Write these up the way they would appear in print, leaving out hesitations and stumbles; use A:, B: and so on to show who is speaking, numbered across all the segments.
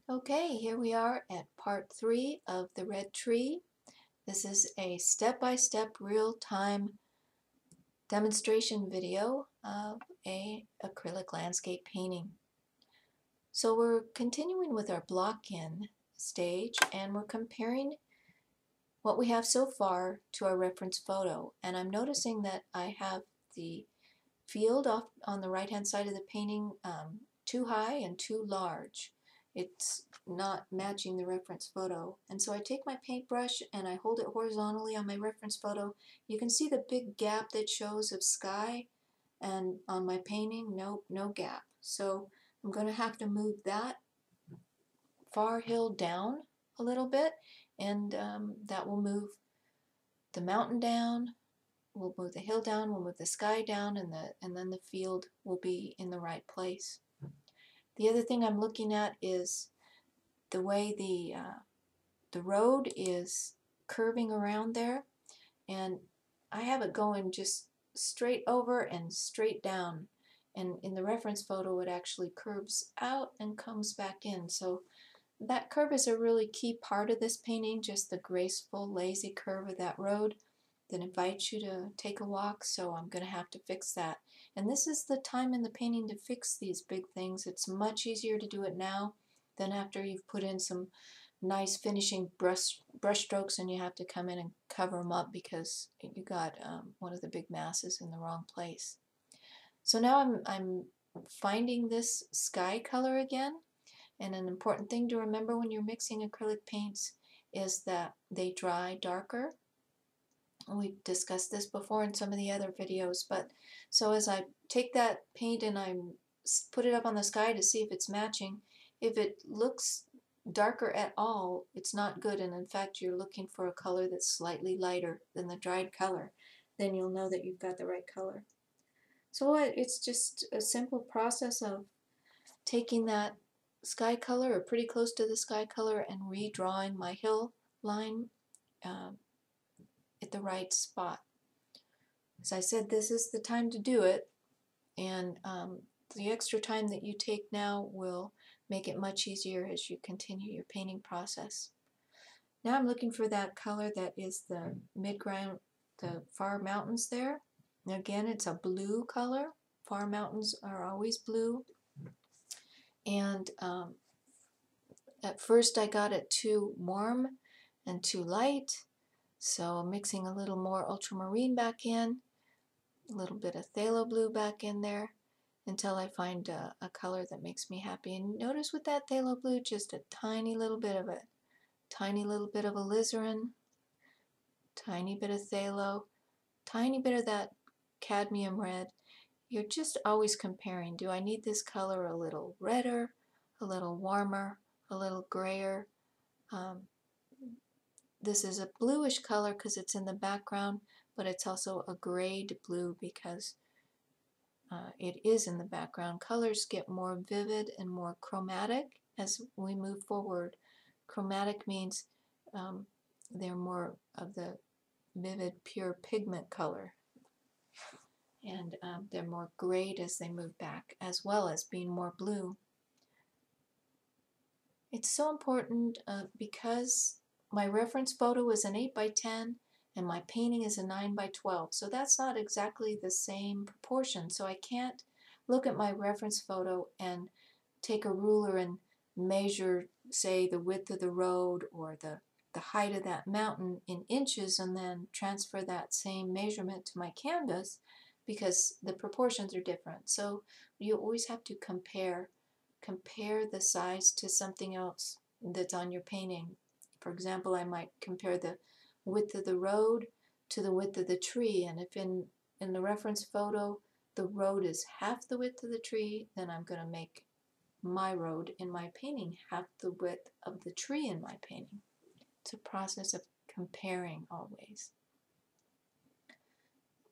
A: Okay, here we are at part 3 of the red tree. This is a step-by-step real-time demonstration video of a acrylic landscape painting. So we're continuing with our block-in stage, and we're comparing what we have so far to our reference photo. And I'm noticing that I have the field off on the right-hand side of the painting too high and too large. It's not matching the reference photo. And so I take my paintbrush and I hold it horizontally on my reference photo. You can see the big gap that shows of sky, and on my painting, nope, no gap. So I'm going to have to move that far hill down a little bit, and that will move the mountain down. We'll move the hill down, we'll move the sky down, and then the field will be in the right place. The other thing I'm looking at is the way the road is curving around there, and I have it going just straight over and straight down, and in the reference photo it actually curves out and comes back in. So that curve is a really key part of this painting, just the graceful, lazy curve of that road that invites you to take a walk. So I'm going to have to fix that. And this is the time in the painting to fix these big things. It's much easier to do it now than after you've put in some nice finishing brush strokes and you have to come in and cover them up because you got one of the big masses in the wrong place. So now I'm finding this sky color again. And an important thing to remember when you're mixing acrylic paints is that they dry darker. We've discussed this before in some of the other videos, but so as I take that paint and I put it up on the sky to see if it's matching, if it looks darker at all, it's not good, and in fact you're looking for a color that's slightly lighter than the dried color. Then you'll know that you've got the right color. So it's just a simple process of taking that sky color, or pretty close to the sky color, and redrawing my hill line at the right spot. As I said, this is the time to do it, and the extra time that you take now will make it much easier as you continue your painting process. Now I'm looking for that color that is the midground, the far mountains there. Now again, it's a blue color. Far mountains are always blue. And at first I got it too warm and too light, so I'm mixing a little more ultramarine back in, a little bit of phthalo blue back in there, until I find a color that makes me happy. And notice with that phthalo blue, just a tiny little bit of it. Tiny little bit of alizarin, tiny bit of phthalo, tiny bit of that cadmium red. You're just always comparing. Do I need this color a little redder, a little warmer, a little grayer? This is a bluish color because it's in the background, but it's also a grayed blue because it is in the background. Colors get more vivid and more chromatic as we move forward. Chromatic means they're more of the vivid, pure pigment color. And they're more grayed as they move back, as well as being more blue. It's so important because my reference photo is an 8x10 and my painting is a 9x12. So that's not exactly the same proportion. So I can't look at my reference photo and take a ruler and measure, say, the width of the road or the height of that mountain in inches and then transfer that same measurement to my canvas, because the proportions are different. So you always have to compare the size to something else that's on your painting. For example, I might compare the width of the road to the width of the tree, and if in the reference photo the road is half the width of the tree, then I'm going to make my road in my painting half the width of the tree in my painting. It's a process of comparing always.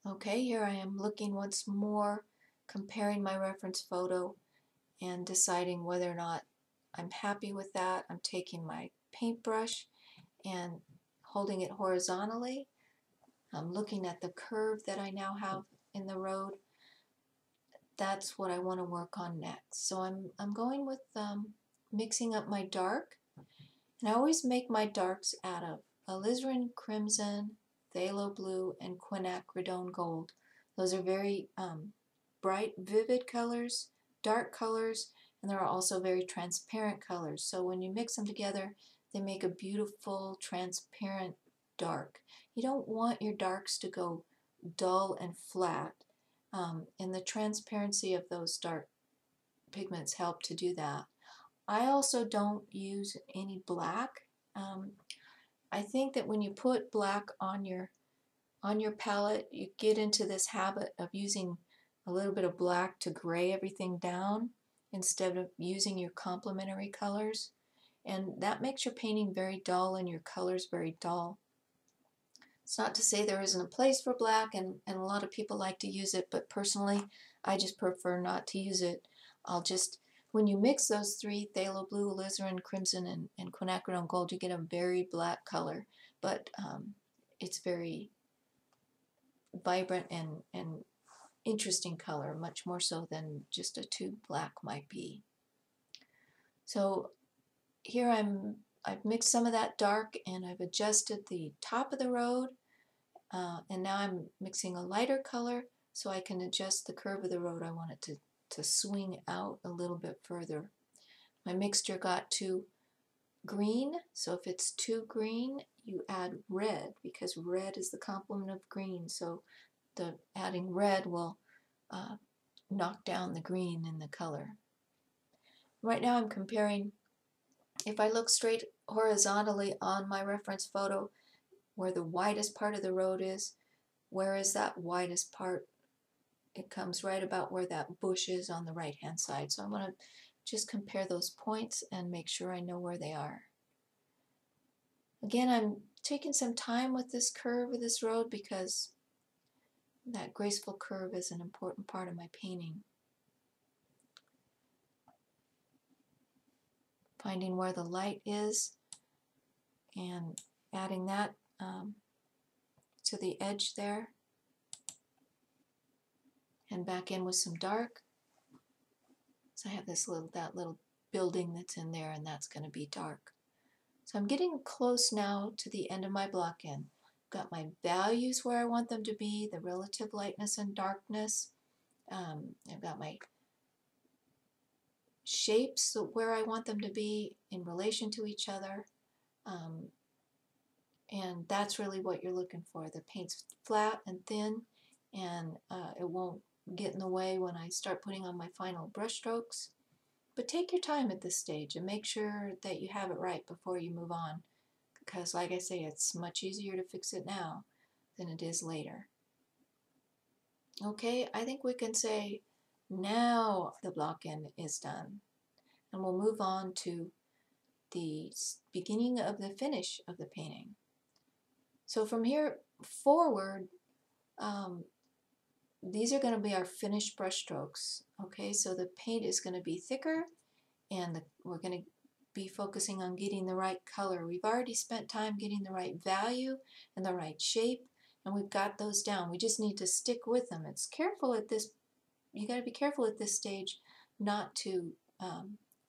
A: Okay, here I am looking once more, comparing my reference photo and deciding whether or not I'm happy with that. I'm taking my paintbrush and holding it horizontally. I'm looking at the curve that I now have in the road. That's what I want to work on next. So I'm going with mixing up my dark. And I always make my darks out of Alizarin Crimson, Pthalo Blue, and Quinacridone Gold. Those are very bright, vivid colors, dark colors, and there are also very transparent colors. So when you mix them together, they make a beautiful, transparent dark. You don't want your darks to go dull and flat, and the transparency of those dark pigments help to do that. I also don't use any black. I think that when you put black on your palette, you get into this habit of using a little bit of black to gray everything down instead of using your complementary colors, and that makes your painting very dull and your colors very dull. It's not to say there isn't a place for black, and a lot of people like to use it, but personally I just prefer not to use it. When you mix those three, Pthalo Blue, Alizarin Crimson, and Quinacridone Gold, you get a very black color, but it's very vibrant and interesting color, much more so than just a tube black might be. So here I've mixed some of that dark and I've adjusted the top of the road, and now I'm mixing a lighter color so I can adjust the curve of the road. I want it to swing out a little bit further. My mixture got too green, so if it's too green, you add red, because red is the complement of green. So adding red will knock down the green in the color. Right now I'm comparing, if I look straight horizontally on my reference photo, where the widest part of the road is, where is that widest part? It comes right about where that bush is on the right hand side. So I'm going to just compare those points and make sure I know where they are. Again, I'm taking some time with this curve of this road because that graceful curve is an important part of my painting. Finding where the light is and adding that to the edge there, and back in with some dark. So I have that little building that's in there, and that's going to be dark. So I'm getting close now to the end of my block in. I've got my values where I want them to be, the relative lightness and darkness. I've got my shapes where I want them to be in relation to each other. And that's really what you're looking for. The paint's flat and thin, and it won't get in the way when I start putting on my final brush strokes. But take your time at this stage and make sure that you have it right before you move on, because like I say, it's much easier to fix it now than it is later. Okay, I think we can say now the block in is done, and we'll move on to the beginning of the finish of the painting. So from here forward, these are going to be our finished brush strokes. Okay, so the paint is going to be thicker, and we're going to be focusing on getting the right color. We've already spent time getting the right value and the right shape, and we've got those down. We just need to stick with them. It's careful at this, you got to be careful at this stage not to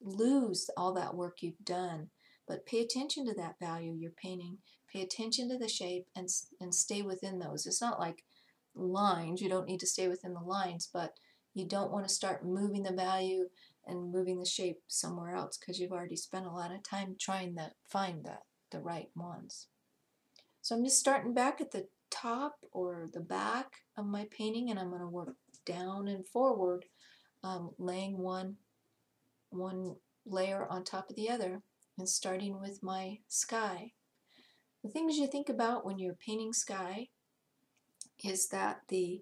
A: lose all that work you've done, but pay attention to that value you're painting, pay attention to the shape, and stay within those. It's not like lines, you don't need to stay within the lines, but you don't want to start moving the value and moving the shape somewhere else, because you've already spent a lot of time trying to find the right ones. So I'm just starting back at the top or the back of my painting, and I'm going to work down and forward, laying one layer on top of the other, and starting with my sky. The things you think about when you're painting sky is that the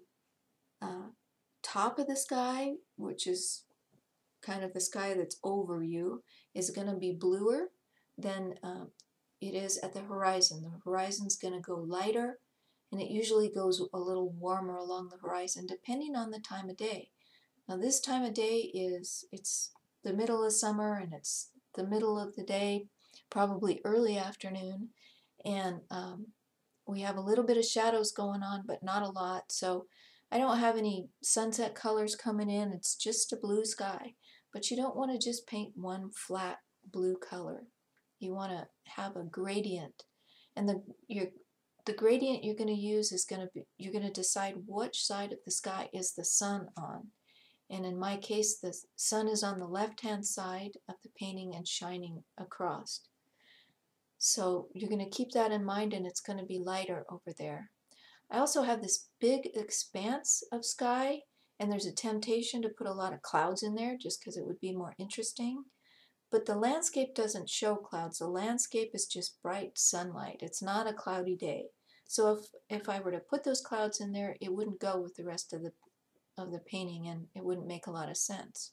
A: top of the sky, which is kind of the sky that's over you, is going to be bluer than it is at the horizon. The horizon's going to go lighter, and it usually goes a little warmer along the horizon depending on the time of day. Now this time of day it's the middle of summer, and it's the middle of the day, probably early afternoon, and we have a little bit of shadows going on, but not a lot. So I don't have any sunset colors coming in. It's just a blue sky. But you don't want to just paint one flat blue color. You want to have a gradient, and the gradient you're going to use is going to be, you're going to decide which side of the sky is the sun on. And in my case, the sun is on the left-hand side of the painting and shining across. So you're going to keep that in mind, and it's going to be lighter over there. I also have this big expanse of sky, and there's a temptation to put a lot of clouds in there just because it would be more interesting. But the landscape doesn't show clouds. The landscape is just bright sunlight. It's not a cloudy day. So if I were to put those clouds in there, it wouldn't go with the rest of the painting, and it wouldn't make a lot of sense.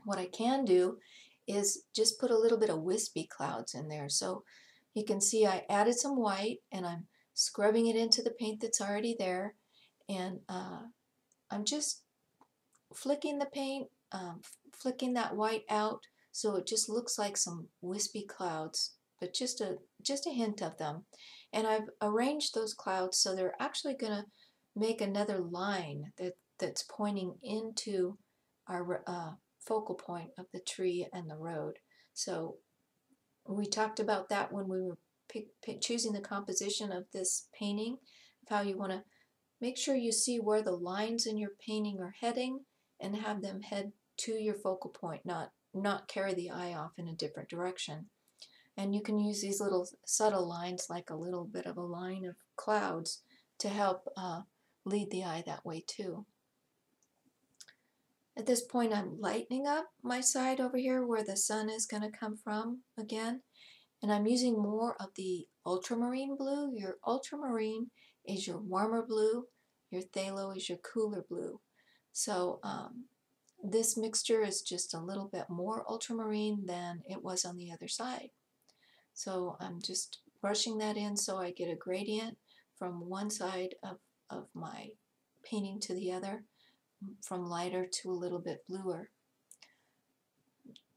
A: What I can do is just put a little bit of wispy clouds in there. So you can see I added some white, and I'm scrubbing it into the paint that's already there, and I'm just flicking the paint, flicking that white out so it just looks like some wispy clouds, but just a hint of them. And I've arranged those clouds so they're actually going to make another line that's pointing into our focal point of the tree and the road. So we talked about that when we were choosing the composition of this painting, of how you want to make sure you see where the lines in your painting are heading and have them head to your focal point, not carry the eye off in a different direction. And you can use these little subtle lines, like a little bit of a line of clouds, to help lead the eye that way too. At this point, I'm lightening up my side over here where the sun is going to come from again, and I'm using more of the ultramarine blue. Your ultramarine is your warmer blue, your phthalo is your cooler blue. So this mixture is just a little bit more ultramarine than it was on the other side. So I'm just brushing that in so I get a gradient from one side of my painting to the other, from lighter to a little bit bluer.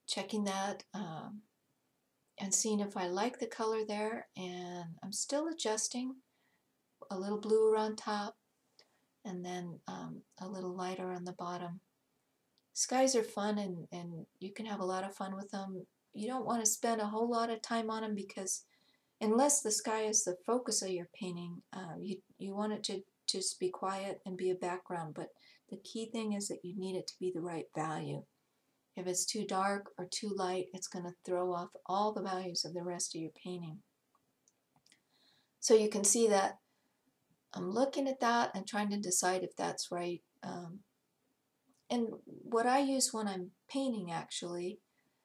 A: Checking that and seeing if I like the color there, and I'm still adjusting. A little bluer on top, and then a little lighter on the bottom. Skies are fun, and you can have a lot of fun with them. You don't want to spend a whole lot of time on them, because unless the sky is the focus of your painting, you want it to just be quiet and be a background. But the key thing is that you need it to be the right value. If it's too dark or too light, it's going to throw off all the values of the rest of your painting. So you can see that I'm looking at that and trying to decide if that's right. And what I use when I'm painting, actually,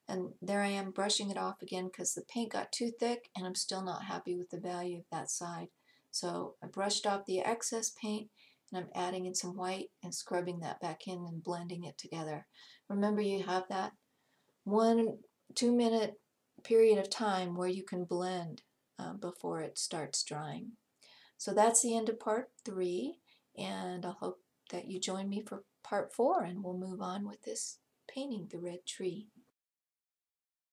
A: and there I am brushing it off again because the paint got too thick and I'm still not happy with the value of that side. So I brushed off the excess paint, and I'm adding in some white and scrubbing that back in and blending it together. Remember, you have that 1-2 minute period of time where you can blend before it starts drying. So that's the end of part 3, and I hope that you join me for part 4, and we'll move on with this painting, the red tree.